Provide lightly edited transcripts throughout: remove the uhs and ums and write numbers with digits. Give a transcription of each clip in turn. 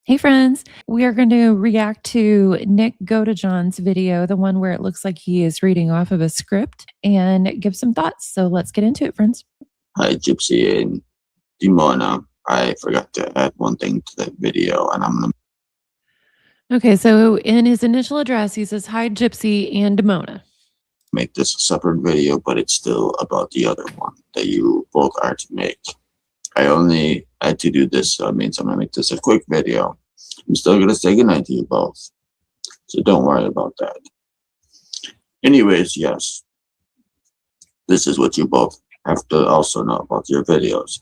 Hey friends, we are going to react to Nick Godejohn's video, the one where it looks like he is reading off of a script, and give some thoughts. So let's get into it, friends. Hi, Gypsy and DEMONA. I forgot to add one thing to the video, and I'm going to Okay, so in his initial address, he says, "Hi, Gypsy and Demona." make this a separate video, but it's still about the other one that you both are to make. I only had to do this, so it means I'm going to make this a quick video. I'm still going to say goodnight to you both, so don't worry about that. Anyways, yes, this is what you both have to also know about your videos.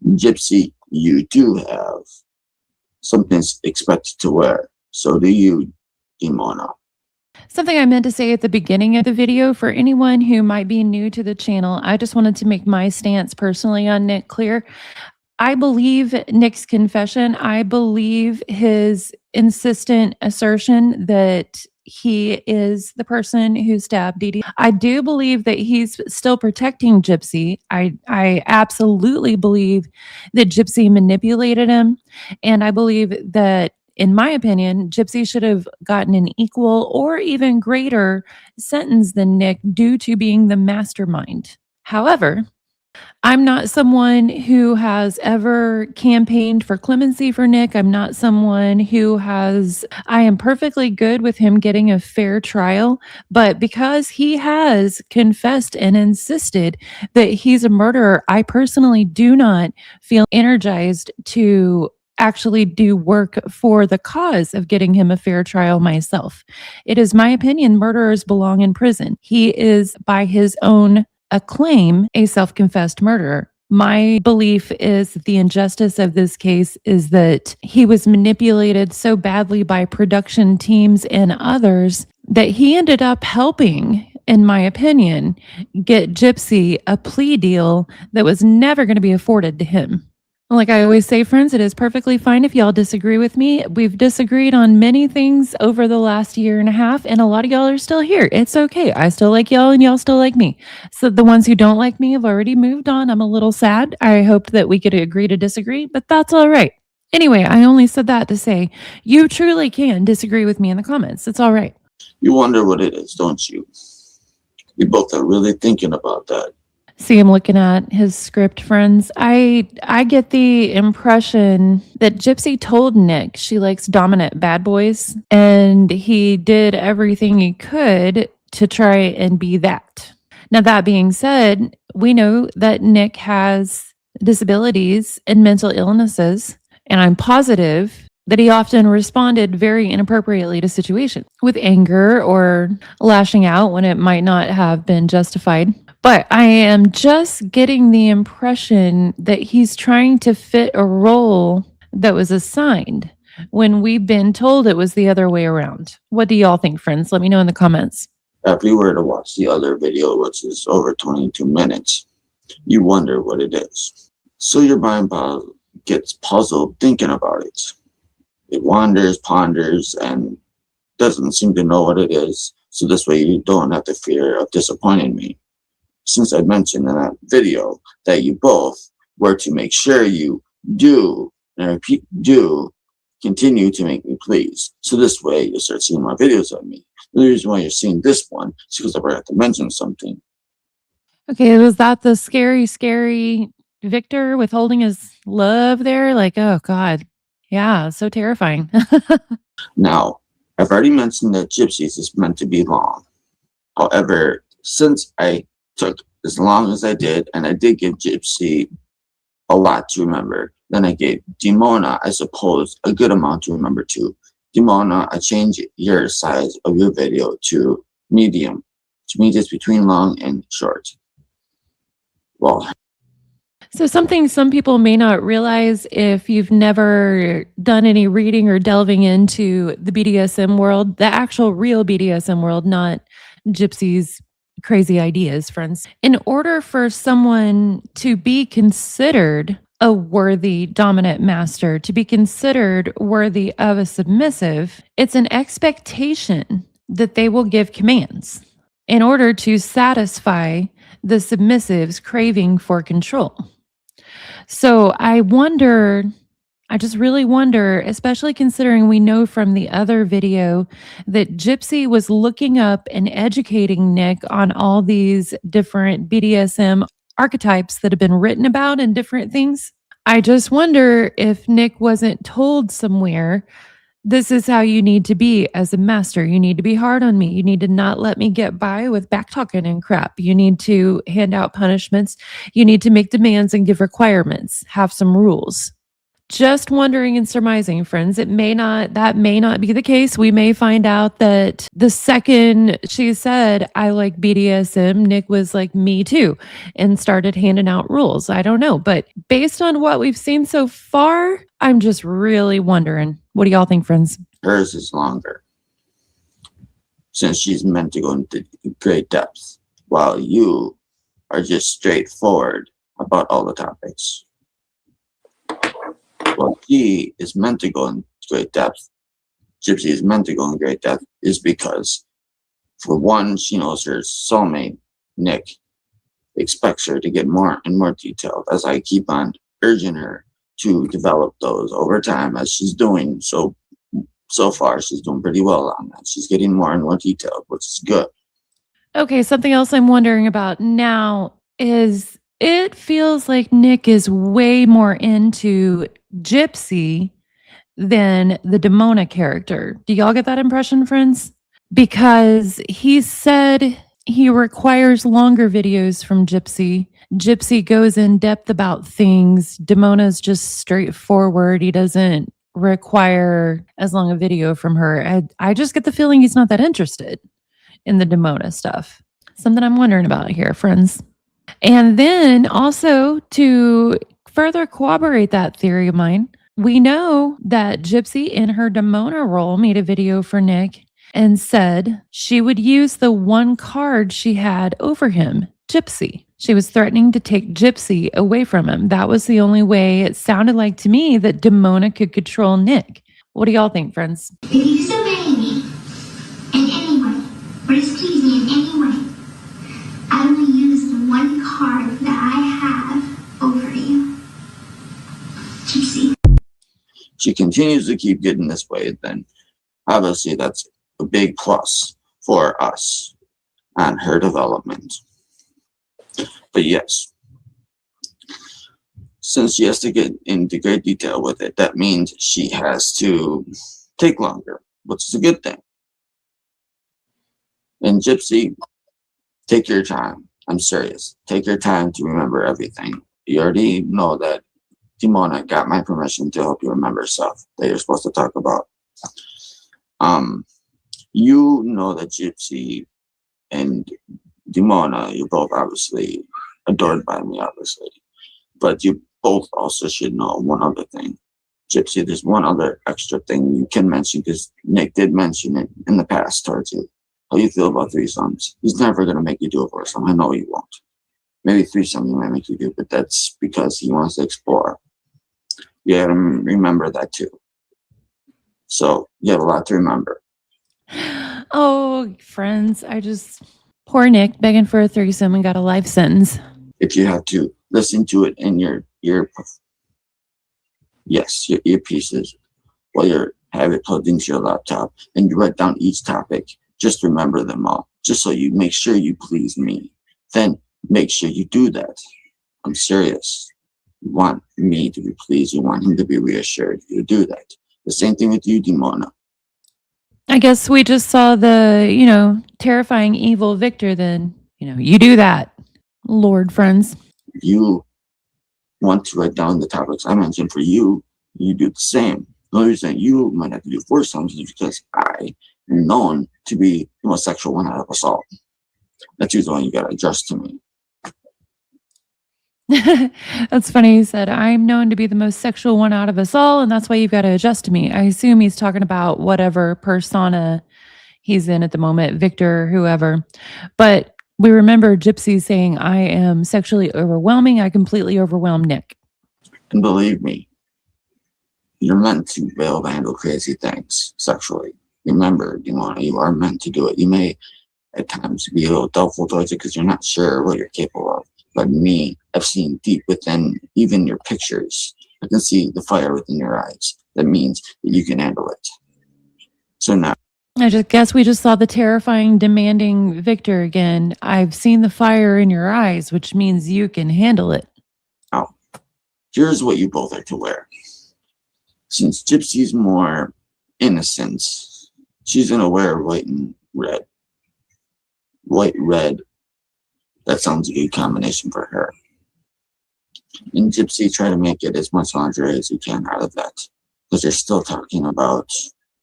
Gypsy, you do have something expected to wear. So do you, DEMONA. Something I meant to say at the beginning of the video for anyone who might be new to the channel, I just wanted to make my stance personally on Nick clear. I believe Nick's confession. I believe his insistent assertion that he is the person who stabbed Dee Dee. I do believe that he's still protecting Gypsy. I absolutely believe that Gypsy manipulated him. And I believe that, in my opinion, Gypsy should have gotten an equal or even greater sentence than Nick due to being the mastermind. However, I'm not someone who has ever campaigned for clemency for Nick. I'm not someone I am perfectly good with him getting a fair trial. But because he has confessed and insisted that he's a murderer, I personally do not feel energized to actually do work for the cause of getting him a fair trial myself. It is my opinion murderers belong in prison. He is, by his own acclaim, a self-confessed murderer. My belief is that the injustice of this case is that he was manipulated so badly by production teams and others that he ended up helping, in my opinion, get Gypsy a plea deal that was never going to be afforded to him. Like I always say, friends, it is perfectly fine if y'all disagree with me. We've disagreed on many things over the last year and a half, and a lot of y'all are still here. It's okay. I still like y'all, and y'all still like me. So the ones who don't like me have already moved on. I'm a little sad. I hoped that we could agree to disagree, but that's all right. Anyway, I only said that to say you truly can disagree with me in the comments. It's all right. You wonder what it is, don't you? We both are really thinking about that. See him looking at his script, friends. I get the impression that Gypsy told Nick she likes dominant bad boys, and he did everything he could to try and be that. Now, that being said, we know that Nick has disabilities and mental illnesses, and I'm positive that he often responded very inappropriately to situations with anger or lashing out when it might not have been justified. But I am just getting the impression that he's trying to fit a role that was assigned when we've been told it was the other way around. What do y'all think, friends? Let me know in the comments. If you were to watch the other video, which is over 22 minutes, you wonder what it is. So your mind gets puzzled thinking about it. It wanders, ponders, and doesn't seem to know what it is. So this way you don't have the fear of disappointing me. Since I mentioned in that video that you both were to make sure you do, and I repeat, do continue to make me please. So this way you start seeing my videos of me. The reason why you're seeing this one is because I forgot to mention something. Okay, was that the scary Victor withholding his love there? Like, oh God. Yeah, so terrifying. Now, I've already mentioned that Gypsies is meant to be long. However, since I took as long as I did, and I did give Gypsy a lot to remember, then I gave DEMONA, I suppose, a good amount to remember too. DEMONA, I changed your size of your video to medium, which means it's between long and short. Well, So something some people may not realize if you've never done any reading or delving into the BDSM world, the actual real BDSM world, not Gypsy's crazy ideas, friends. In order for someone to be considered a worthy dominant master, to be considered worthy of a submissive, it's an expectation that they will give commands in order to satisfy the submissive's craving for control. So I wonder I just really wonder, especially considering we know from the other video that Gypsy was looking up and educating Nick on all these different BDSM archetypes that have been written about in different things. I just wonder if Nick wasn't told somewhere, this is how you need to be as a master. You need to be hard on me. You need to not let me get by with back talking and crap. You need to hand out punishments. You need to make demands and give requirements, have some rules. Just wondering and surmising, friends. That may not be the case. We may find out that the second she said, I like BDSM, Nick was like, me too, and started handing out rules. I don't know. But based on what we've seen so far, I'm just really wondering. What do y'all think, friends? Hers is longer, since she's meant to go into great depth, while you are just straightforward about all the topics. Well, she is meant to go in great depth. Gypsy is meant to go in great depth is because, for one, she knows her soulmate, Nick, expects her to get more and more detailed, as I keep on urging her to develop those over time, as she's doing. So far, she's doing pretty well on that. She's getting more and more detailed, which is good. Okay, something else I'm wondering about now is it feels like Nick is way more into Gypsy than the Demona character. Do y'all get that impression, friends? Because he said he requires longer videos from Gypsy. Gypsy goes in depth about things. Demona's just straightforward. He doesn't require as long a video from her. I just get the feeling he's not that interested in the Demona stuff. Something I'm wondering about here, friends. And then also to further corroborate that theory of mine, we know that Gypsy in her Demona role made a video for Nick and said she would use the one card she had over him, Gypsy. She was threatening to take Gypsy away from him. That was the only way it sounded like to me that Demona could control Nick. What do y'all think, friends? If you disobey me in any way, or displease me in any way, I will use the one card that I have over you. Gypsy. She continues to keep getting this way, then obviously that's a big plus for us and her development. But yes, since she has to get into great detail with it, that means she has to take longer, which is a good thing. And Gypsy, take your time. I'm serious. Take your time to remember everything. You already know that Demona got my permission to help you remember stuff that you're supposed to talk about. You know that Gypsy and Demona, you're both obviously adored by me, obviously. But you both also should know one other thing. Gypsy, there's one other extra thing you can mention, because Nick did mention it in the past towards you. How you feel about threesomes. He's never going to make you do a foursome. I know he won't. Maybe threesome he might make you do, but that's because he wants to explore. You got to remember that too. So you have a lot to remember. Oh, friends, poor Nick begging for a threesome and got a life sentence. If you have to listen to it in your earpieces while you have it plugged into your laptop and you write down each topic, just remember them all, just so you make sure you please me. Then make sure you do that. I'm serious. You want me to be pleased. You want him to be reassured. You do that. The same thing with you, Demona. I guess we just saw the, terrifying evil Victor then. You do that, Lord, friends. You want to write down the topics I mentioned for you, you do the same. The only reason you might have to do foursomes is because I am known to be the most sexual one out of us all. That's usually when you gotta adjust to me. That's funny. He said, I'm known to be the most sexual one out of us all, and that's why you've got to adjust to me. I assume he's talking about whatever persona he's in at the moment, Victor, whoever. But we remember Gypsy saying, I am sexually overwhelming. I completely overwhelm Nick. And believe me, you're meant to be able to handle crazy things sexually. Remember, you are meant to do it. You may at times be a little doubtful towards it because you're not sure what you're capable of. But me, I've seen deep within even your pictures I can see the fire within your eyes. That means that you can handle it. So now, I just guess we just saw the terrifying, demanding Victor again. I've seen the fire in your eyes, which means you can handle it. here's what you both are to wear. Since Gypsy's more innocent, she's going to wear white and red. White, red. That sounds a good combination for her. And Gypsy, try to make it as much lingerie as you can out of that. Because you're still talking about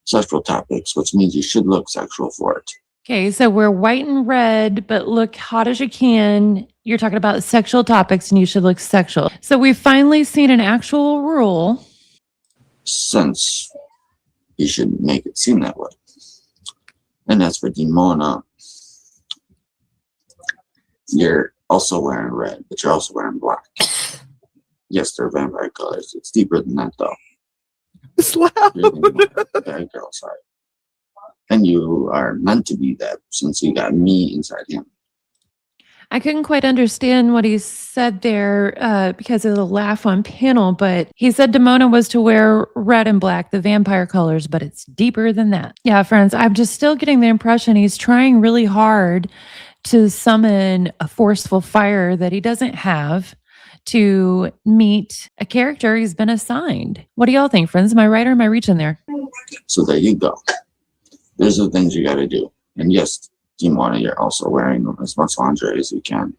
sexual topics, which means you should look sexual for it. Okay, so we're white and red, but look hot as you can. You're talking about sexual topics and you should look sexual. So we've finally seen an actual rule. Since you should make it seem that way. And as for Demona, you're also wearing red, but you're also wearing black. Yes, they're vampire colors. It's deeper than that, though. It's loud. Okay, girl, sorry. And you are meant to be that since you got me inside him. I couldn't quite understand what he said there because of the laugh on panel, but he said Demona was to wear red and black, the vampire colors, but it's deeper than that. Yeah, friends, I'm just still getting the impression he's trying really hard to summon a forceful fire that he doesn't have to meet a character he's been assigned. What do y'all think, friends? Am I right or am I reaching there? So there you go. There's the things you got to do. And yes, Demona, you're also wearing as much lingerie as you can.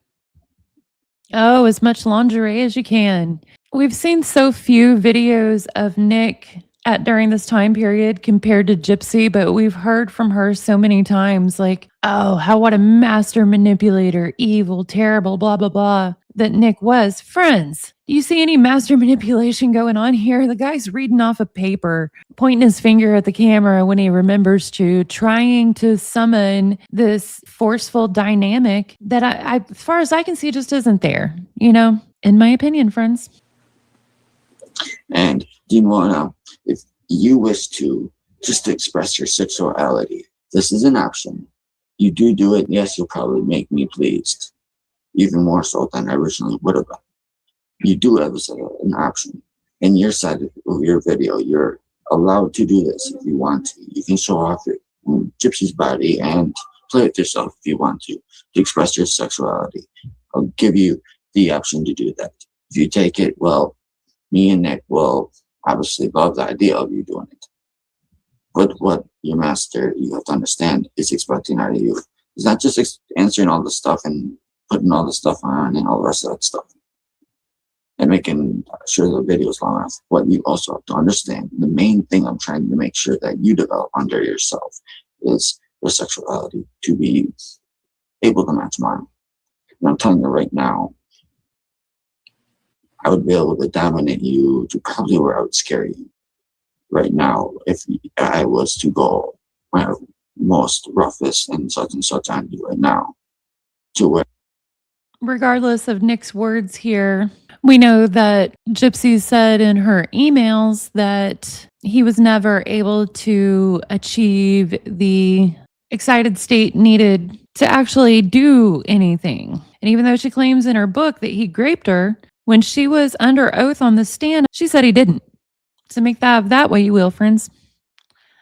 Oh, as much lingerie as you can. We've seen so few videos of Nick during this time period compared to Gypsy, but we've heard from her so many times like, oh, what a master manipulator, evil, terrible, blah, blah, blah, that Nick was. Friends, do you see any master manipulation going on here? The guy's reading off a paper, pointing his finger at the camera when he remembers to, trying to summon this forceful dynamic that I as far as I can see, just isn't there, in my opinion, friends. And Demona, if you wish to just express your sexuality, this is an option. You do it, yes, you'll probably make me pleased. Even more so than I originally would have been. You do have an option. In your side of your video, you're allowed to do this if you want to. You can show off your Gypsy's body and play with yourself if you want to express your sexuality. I'll give you the option to do that. If you take it, well, me and Nick will obviously love the idea of you doing it. But what your master, you have to understand, is expecting out of you. It's not just answering all the stuff and putting all the stuff on and all the rest of that stuff. And making sure the video is long enough. What you also have to understand, the main thing I'm trying to make sure that you develop under yourself is your sexuality to be able to match mine. And I'm telling you right now, I would be able to dominate you to probably where I would scare you right now if I was to go my most roughest and such on you right now to where. Regardless of Nick's words here, we know that Gypsy said in her emails that he was never able to achieve the excited state needed to actually do anything. And even though she claims in her book that he raped her, when she was under oath on the stand, she said he didn't. So make that way you will, friends.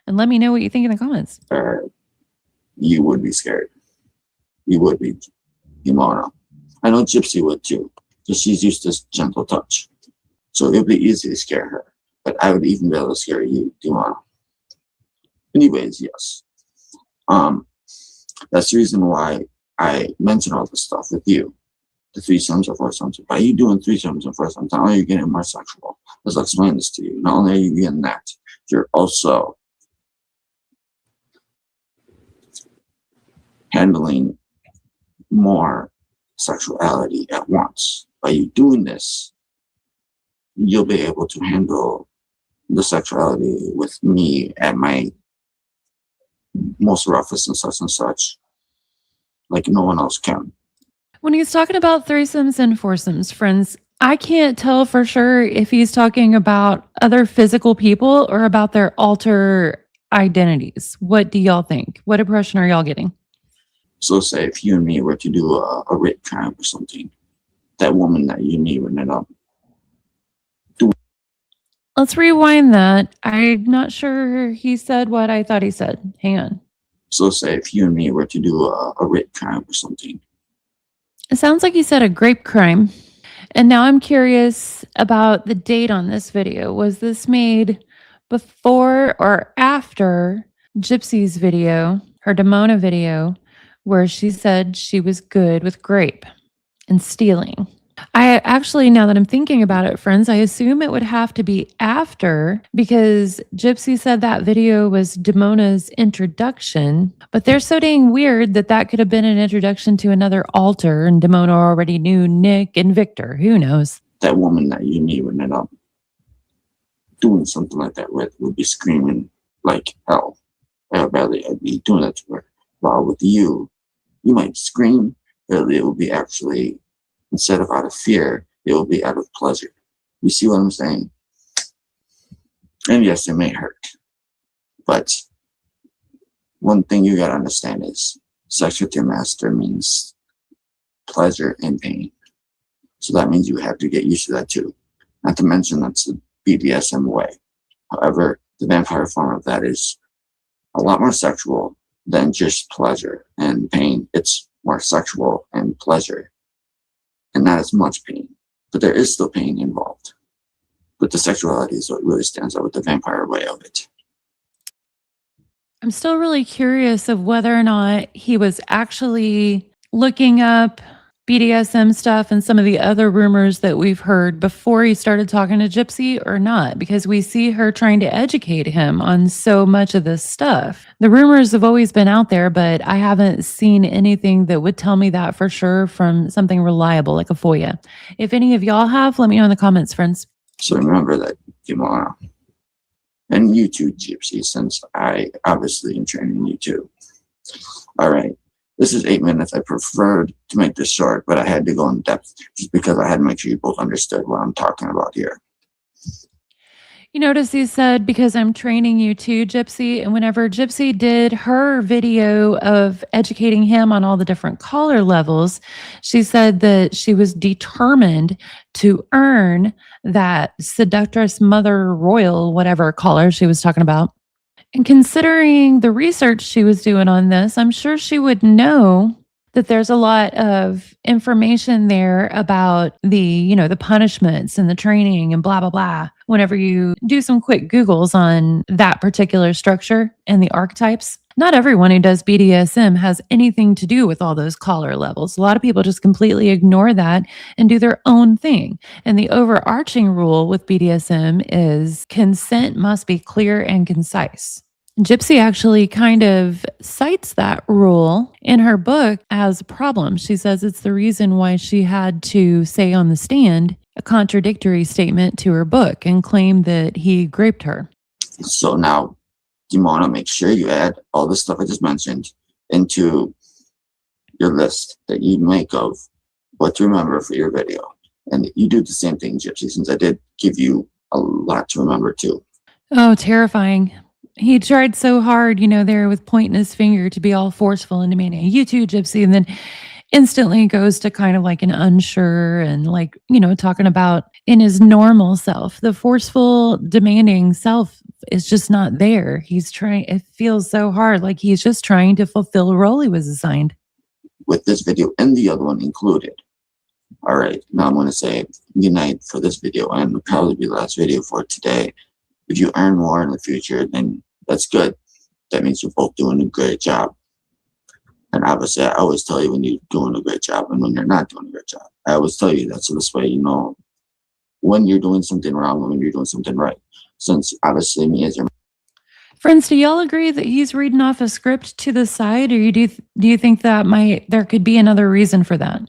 And let me know what you think in the comments. You would be scared. You would be, Demona. I know Gypsy would too, because she's used to gentle touch. So it would be easy to scare her. But I would even be able to scare you, Demona. Anyways, yes. That's the reason why I mentioned all this stuff with you. The threesomes or foursomes. By you doing threesomes and foursomes, not only are you getting more sexual, let's explain this to you. Not only are you getting that, you're also handling more sexuality at once. By you doing this, you'll be able to handle the sexuality with me at my most roughest and such, like no one else can. When he's talking about threesomes and foursomes, friends, I can't tell for sure if he's talking about other physical people or about their alter identities. What do y'all think? What impression are y'all getting? So say if you and me were to do a rape crime or something, that woman that you and me would end up doing Let's rewind that. I'm not sure he said what I thought he said. Hang on. So say if you and me were to do a rape crime or something. It sounds like he said a grape crime. And now I'm curious about the date on this video. Was this made before or after Gypsy's video, her Demona video, where she said she was good with grape and stealing? I actually, now that I'm thinking about it, friends, I assume it would have to be after, because Gypsy said that video was Demona's introduction, but they're so dang weird that that could have been an introduction to another altar, and Demona already knew Nick and Victor. Who knows? That woman that you and me would end up doing something like that with would be screaming like hell. I'd be doing that to her. While with you, you might scream, but it will be actually, instead of out of fear, it will be out of pleasure. You see what I'm saying? And yes, it may hurt. But one thing you gotta understand is sex with your master means pleasure and pain. So that means you have to get used to that too. Not to mention that's the BDSM way. However, the vampire form of that is a lot more sexual than just pleasure and pain. It's more sexual and pleasure, and not as much pain. But there is still pain involved. But the sexuality is what really stands out with the vampire way of it. I'm still really curious of whether or not he was actually looking up BDSM stuff and some of the other rumors that we've heard before he started talking to Gypsy or not, because we see her trying to educate him on so much of this stuff. The rumors have always been out there, but I haven't seen anything that would tell me that for sure from something reliable like a FOIA. If any of y'all have, let me know in the comments, friends. So remember that, Demona. And you too, Gypsy, since I obviously am training you too. All right. This is 8 minutes. I preferred to make this short, but I had to go in depth just because I had to make sure you both understood what I'm talking about here. You notice he said, because I'm training you too, Gypsy. And whenever Gypsy did her video of educating him on all the different collar levels, she said that she was determined to earn that seductress mother royal, whatever collar she was talking about. And considering the research she was doing on this, I'm sure she would know that there's a lot of information there about the punishments and the training and blah, blah, blah. Whenever you do some quick Googles on that particular structure and the archetypes, not everyone who does BDSM has anything to do with all those collar levels. A lot of people just completely ignore that and do their own thing. And the overarching rule with BDSM is consent must be clear and concise. Gypsy actually kind of cites that rule in her book as a problem. She says it's the reason why she had to say on the stand a contradictory statement to her book and claim that he raped her. So now, Demona, make sure you add all the stuff I just mentioned into your list that you make of what to remember for your video. And you do the same thing, Gypsy, since I did give you a lot to remember too. Oh, terrifying. He tried so hard, there with pointing his finger to be all forceful and demanding, you too, Gypsy. And then instantly goes to kind of like an unsure and talking about in his normal self. The forceful, demanding self is just not there. It feels so hard, like he's just trying to fulfill the role he was assigned. With this video and the other one included. All right, now I'm going to say good night for this video, and it'll probably be the last video for today. If you earn more in the future, then that's good. That means you're both doing a great job. And obviously, I always tell you when you're doing a great job and when you're not doing a great job. I always tell you that, so this way you know when you're doing something wrong and when you're doing something right. Since obviously me as your friends, do y'all agree that he's reading off a script to the side, or do you think that there could be another reason for that?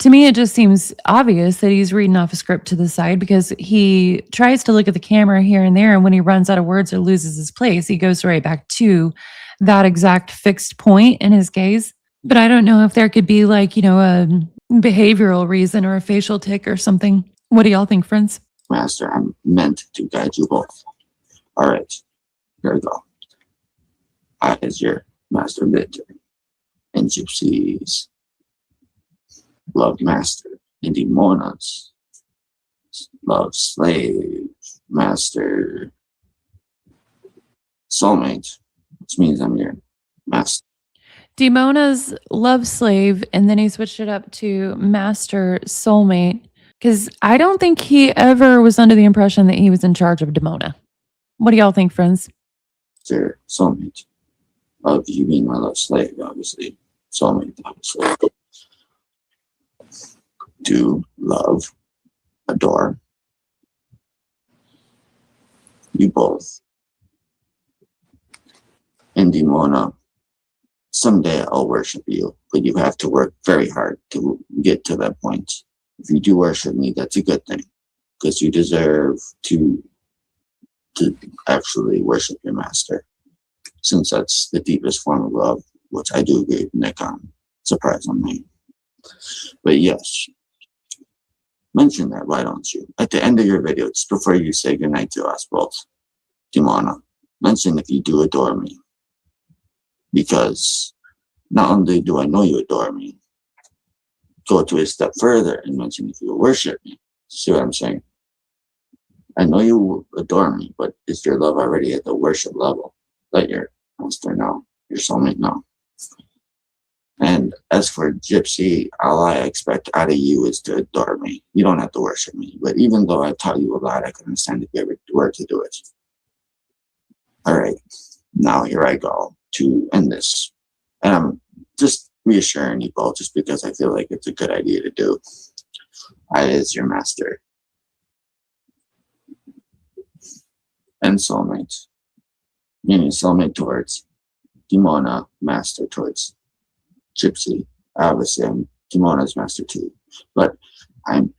To me, it just seems obvious that he's reading off a script to the side, because he tries to look at the camera here and there, and when he runs out of words or loses his place, he goes right back to that exact fixed point in his gaze. But I don't know if there could be like, a behavioral reason or a facial tic or something. What do y'all think, friends? master, I'm meant to guide you both. All right, here we go. I, as your master Victor, and Gypsy's love master, and Demona's love slave, master soulmate, which means I'm your master. Demona's love slave, and then he switched it up to master soulmate because I don't think he ever was under the impression that he was in charge of Demona. What do y'all think, friends? Soulmate. Of you being my love slave, obviously. Soulmate, obviously. Do love, adore you both. And Demona, someday I'll worship you, but you have to work very hard to get to that point. If you do worship me, that's a good thing, because you deserve to actually worship your master, since that's the deepest form of love, which I do agree with Nick on, surprisingly. But yes, mention that, why don't you? At the end of your video, just before you say goodnight to us both, Demona, mention if you do adore me. Because not only do I know you adore me, go to a step further and mention if you worship me. See what I'm saying? I know you adore me, but is your love already at the worship level? Let your master know, your soulmate know. And as for Gypsy, all I expect out of you is to adore me. You don't have to worship me, but even though I taught you a lot, I can understand if you ever were to do it. All right, now here I go to end this. And I'm just reassuring you both, just because I feel like it's a good idea to do. I is your master and soulmate, meaning soulmate towards Demona, master towards Gypsy. Obviously, I'm Demona's master too, but I'm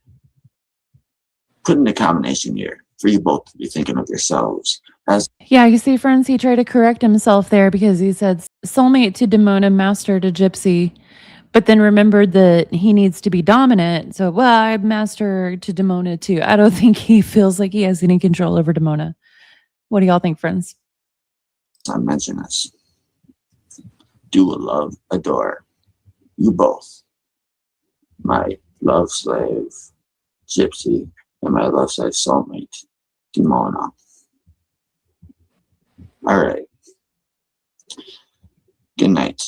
putting a combination here for you both to be thinking of yourselves as. Yeah, you see, friends, he tried to correct himself there because he said soulmate to Demona, master to Gypsy, but then remembered that he needs to be dominant. So, well, I'm master to Demona too. I don't think he feels like he has any control over Demona. What do y'all think, friends? I mention this. Do love, adore you both. My love slave, Gypsy, and my love slave soulmate, Demona. All right. Good night,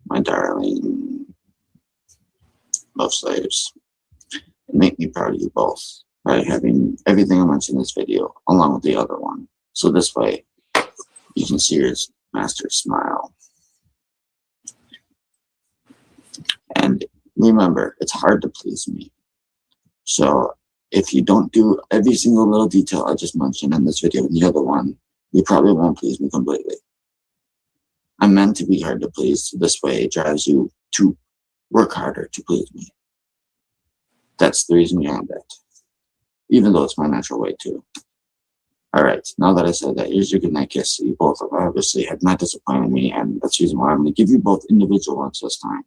my darling love slaves. And make me proud of you both by having everything I mentioned in this video along with the other one. So this way you can see your master smile. And remember, it's hard to please me. So if you don't do every single little detail I just mentioned in this video and the other one, you probably won't please me completely. I'm meant to be hard to please, so this way it drives you to work harder to please me. That's the reason behind that. Even though it's my natural way too. All right, now that I said that, here's your goodnight kiss. You both obviously have not disappointed me, and that's the reason why I'm going to give you both individual ones this time.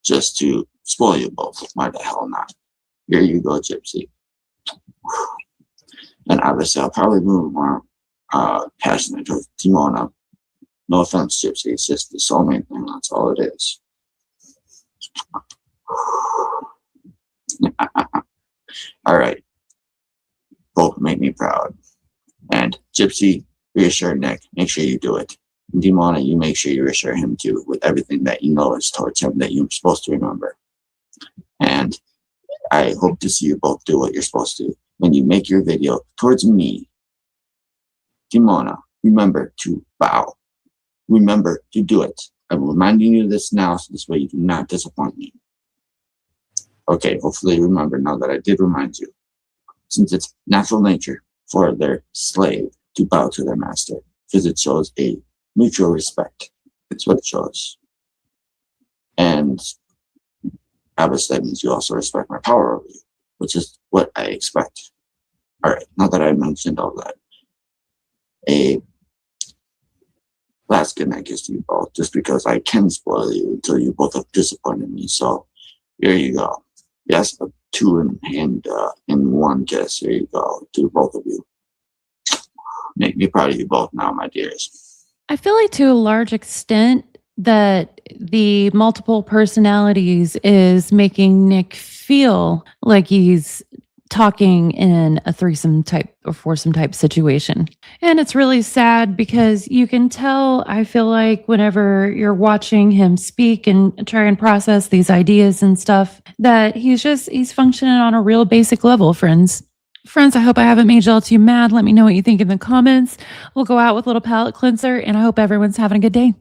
Just to spoil you both. Why the hell not? Here you go, Gypsy. And obviously, I'll probably move more passionate towards Demona. No offense, Gypsy. It's just the soulmate thing. That's all it is. All right. Both make me proud. And Gypsy, reassure Nick. Make sure you do it. And Demona, you make sure you reassure him too with everything that you know is towards him that you're supposed to remember. And I hope to see you both do what you're supposed to. When you make your video towards me, Demona, remember to bow. Remember to do it. I'm reminding you of this now, so this way you do not disappoint me. Okay, hopefully you remember now that I did remind you. Since it's natural nature for their slave to bow to their master, because it shows a mutual respect. It's what it shows. And obviously that means you also respect my power over you, which is what I expect. All right, now that I mentioned all that, a last good night kiss to you both, just because I can spoil you until you both have disappointed me. So here you go. Yes, a two in one kiss. Here you go to both of you. Make me proud of you both now, my dears. I feel like to a large extent that the multiple personalities is making Nick feel like he's talking in a threesome type or foursome type situation. And it's really sad because you can tell, I feel like, whenever you're watching him speak and try and process these ideas and stuff, that he's functioning on a real basic level, friends. Friends, I hope I haven't made y'all too mad. Let me know what you think in the comments. We'll go out with a little palate cleanser, and I hope everyone's having a good day.